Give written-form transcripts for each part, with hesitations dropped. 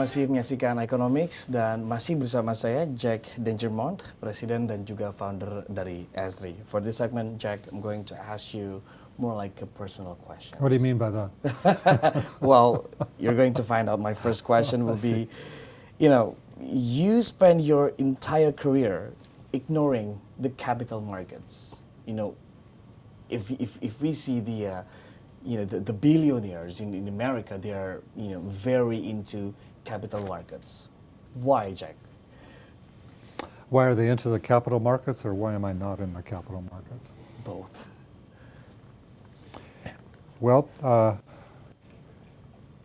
masih menyaksikan Economics dan masih bersama saya Jack Dangermont, Presiden dan juga Founder dari ESRI. For this segment, Jack, I'm going to ask you more like a personal question. What do you mean by that? Well, you're going to find out. My first question will be, you spend your entire career ignoring the capital markets. If we see the billionaires in America, they are very into capital markets. Why, Jack? Why are they into the capital markets, or why am I not in the capital markets? Both. Well,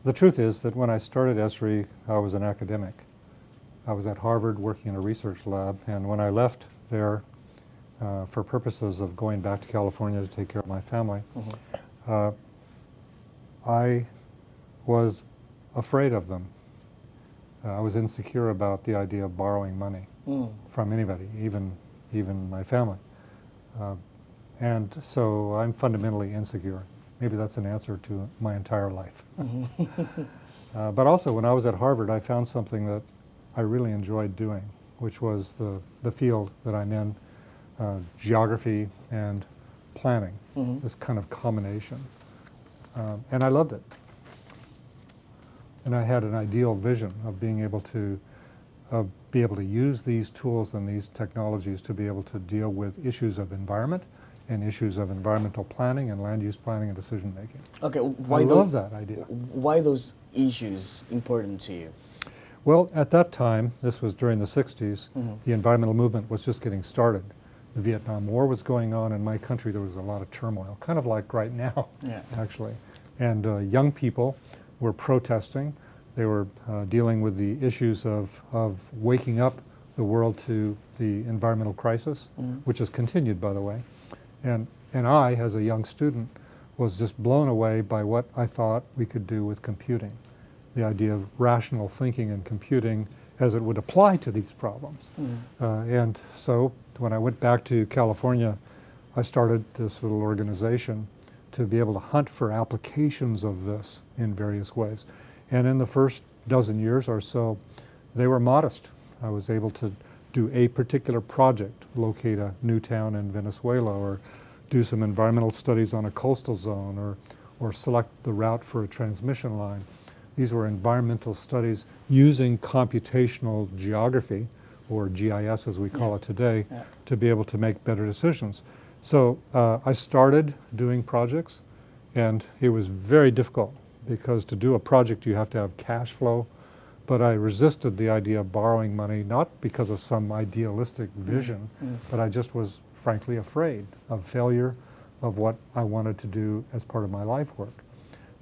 the truth is that when I started ESRI, I was an academic. I was at Harvard working in a research lab, and when I left there for purposes of going back to California to take care of my family, I was afraid of them. I was insecure about the idea of borrowing money from anybody, even my family. And so I'm fundamentally insecure. Maybe that's an answer to my entire life. But also, when I was at Harvard, I found something that I really enjoyed doing, which was the field that I'm in, geography and planning, this kind of combination. And I loved it. And I had an ideal vision of being able to use these tools and these technologies to be able to deal with issues of environment and issues of environmental planning and land use planning and decision making. Okay, I love that idea. Why those issues important to you? Well, at that time, this was during the 60s, the environmental movement was just getting started. The Vietnam War was going on in my country. There was a lot of turmoil, kind of like right now, actually. And young people were protesting. They were dealing with the issues of waking up the world to the environmental crisis, which has continued, by the way. And I, as a young student, was just blown away by what I thought we could do with computing. The idea of rational thinking and computing as it would apply to these problems. And so when I went back to California, I started this little organization to be able to hunt for applications of this in various ways. And in the first dozen years or so, they were modest. I was able to do a particular project, locate a new town in Venezuela, or do some environmental studies on a coastal zone, or select the route for a transmission line. These were environmental studies using computational geography, or GIS as we call it today, to be able to make better decisions. So I started doing projects, and it was very difficult because to do a project you have to have cash flow, but I resisted the idea of borrowing money, not because of some idealistic vision, but I just was frankly afraid of failure of what I wanted to do as part of my life work.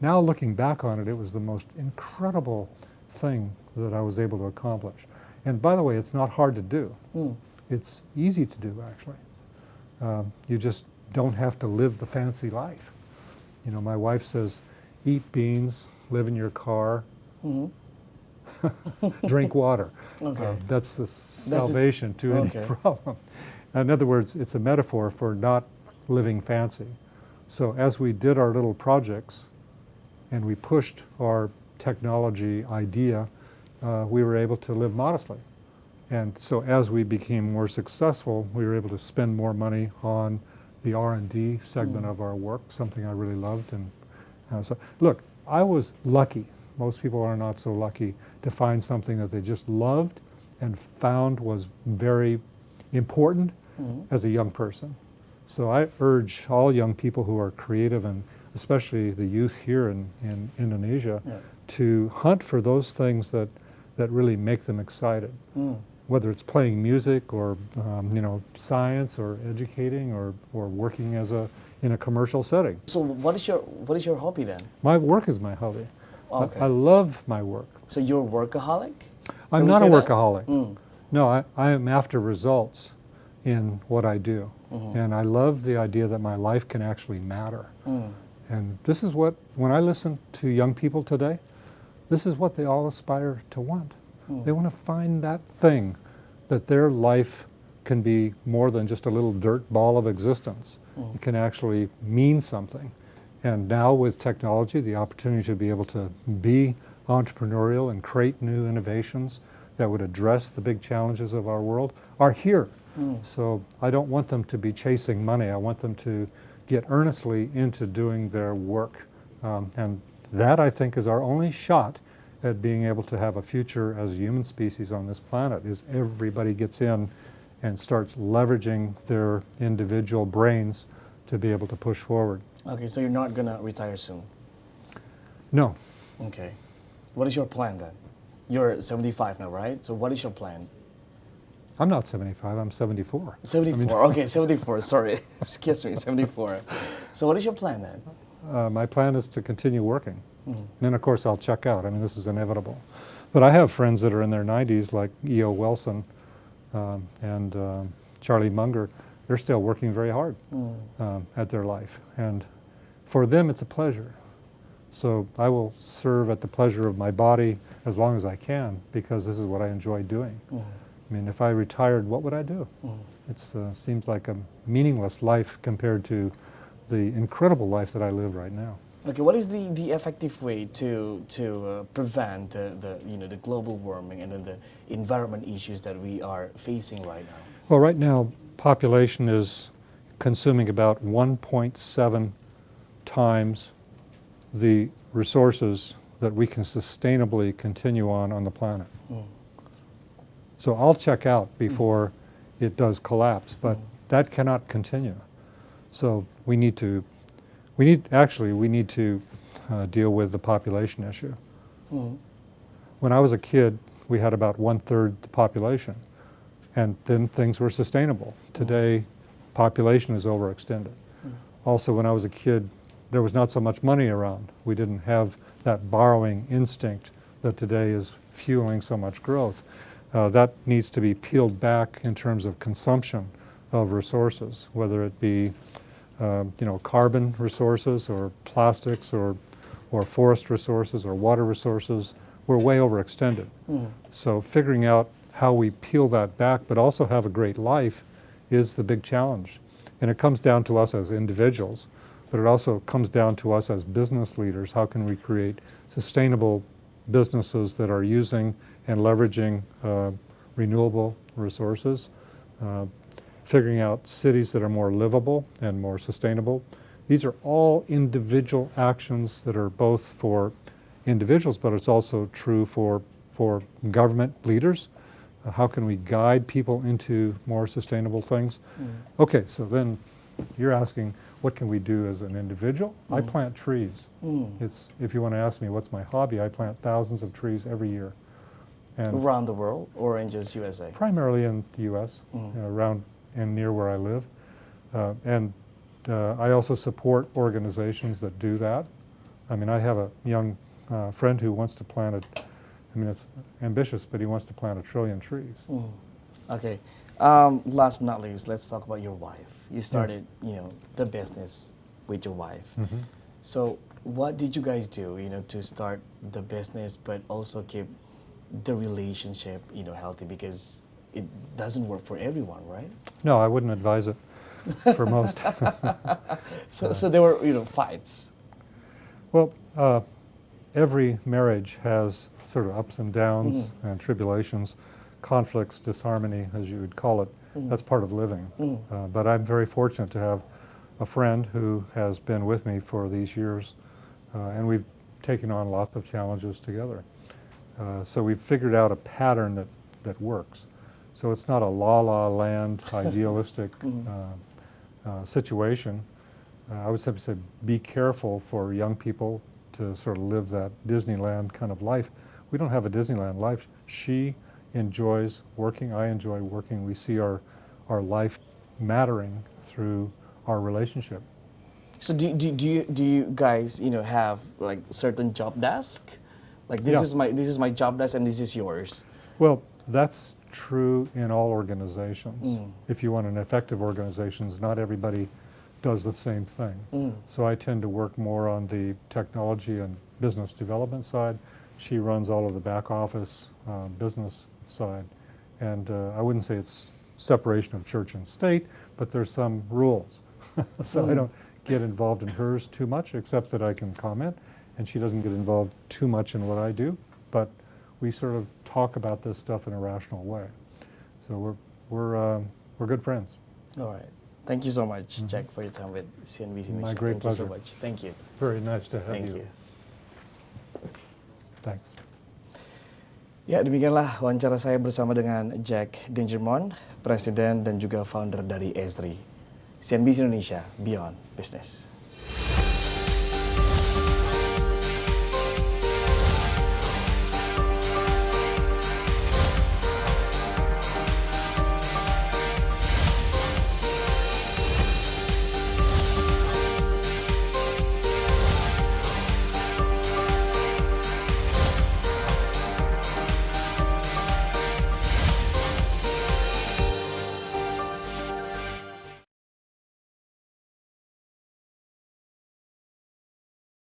Now looking back on it, it was the most incredible thing that I was able to accomplish. And by the way, it's not hard to do. It's easy to do, actually. You just don't have to live the fancy life. My wife says, eat beans, live in your car, drink water. That's the salvation to any problem. In other words, it's a metaphor for not living fancy. So as we did our little projects and we pushed our technology idea, we were able to live modestly. And so as we became more successful, we were able to spend more money on the R&D segment of our work, something I really loved. And so, look, I was lucky. Most people are not so lucky to find something that they just loved and found was very important as a young person. So I urge all young people who are creative, and especially the youth here in Indonesia, to hunt for those things that really make them excited. Whether it's playing music or science or educating or working in a commercial setting. So what is your hobby then? My work is my hobby. Okay. I love my work. So you're a workaholic? I'm not a workaholic. No, I am after results in what I do. And I love the idea that my life can actually matter. And this is what, when I listen to young people today, this is what they all aspire to want. They want to find that thing that their life can be more than just a little dirt ball of existence. It can actually mean something. And now with technology, the opportunity to be able to be entrepreneurial and create new innovations that would address the big challenges of our world are here. So I don't want them to be chasing money. I want them to get earnestly into doing their work. And that, I think, is our only shot at being able to have a future as a human species on this planet, is everybody gets in and starts leveraging their individual brains to be able to push forward. Okay, so you're not going to retire soon? No. Okay. What is your plan then? You're 75 now, right? So what is your plan? I'm not 75, I'm 74. 74, okay, 74, sorry. Excuse me, 74. So what is your plan then? My plan is to continue working. Then, of course, I'll check out. I mean, this is inevitable. But I have friends that are in their 90s, like E.O. Wilson and Charlie Munger. They're still working very hard at their life. And for them, it's a pleasure. So I will serve at the pleasure of my body as long as I can, because this is what I enjoy doing. I mean, if I retired, what would I do? It seems like a meaningless life compared to the incredible life that I live right now. Okay, what is the effective way to prevent the global warming and then the environment issues that we are facing right now? Well, right now, population is consuming about 1.7 times the resources that we can sustainably continue on the planet. So I'll check out before it does collapse, but that cannot continue. So we need to deal with the population issue. When I was a kid, we had about 1/3 the population, and then things were sustainable. Today, population is overextended. Also, when I was a kid, there was not so much money around. We didn't have that borrowing instinct that today is fueling so much growth. That needs to be peeled back in terms of consumption of resources, whether it be carbon resources or plastics or forest resources or water resources. We're way overextended. So figuring out how we peel that back but also have a great life is the big challenge. And it comes down to us as individuals, but it also comes down to us as business leaders. How can we create sustainable businesses that are using and leveraging renewable resources, figuring out cities that are more livable and more sustainable. These are all individual actions that are both for individuals, but it's also true for government leaders. How can we guide people into more sustainable things? Okay, so then you're asking, what can we do as an individual? I plant trees. If you want to ask me what's my hobby, I plant thousands of trees every year. And around the world or in just USA? Primarily in the U.S., around and near where I live. I also support organizations that do that. I mean, I have a young friend who wants to plant it's ambitious, but he wants to plant 1 trillion trees. Okay. Last but not least, let's talk about your wife. You started, the business with your wife. So what did you guys do, to start the business, but also keep the relationship, healthy, because it doesn't work for everyone, right? No, I wouldn't advise it for most. So there were, fights. Well, every marriage has sort of ups and downs and tribulations, conflicts, disharmony, as you would call it. That's part of living. But I'm very fortunate to have a friend who has been with me for these years, and we've taken on lots of challenges together. So we've figured out a pattern that works. So it's not a la-la land, idealistic situation. I would simply say be careful for young people to sort of live that Disneyland kind of life. We don't have a Disneyland life. She enjoys working, I enjoy working. We see our life mattering through our relationship. So do you guys have like certain job desk? Like this is my job desk and this is yours. Well, that's true in all organizations. If you want an effective organization, not everybody does the same thing. So I tend to work more on the technology and business development side. She runs all of the back office business side. And I wouldn't say it's separation of church and state, but there's some rules. So I don't get involved in hers too much, except that I can comment. and she doesn't get involved too much in what I do, but we sort of talk about this stuff in a rational way. So we're good friends. All right. Thank you so much, Jack, for your time with CNBC Indonesia. My great Thank pleasure. you so much. Thank you. Very nice to have Thank you. you. Thanks. Ya, demikianlah wawancara saya bersama dengan Jack Dangermond, Presiden dan juga founder dari ESRI. CNBC Indonesia, Beyond Business.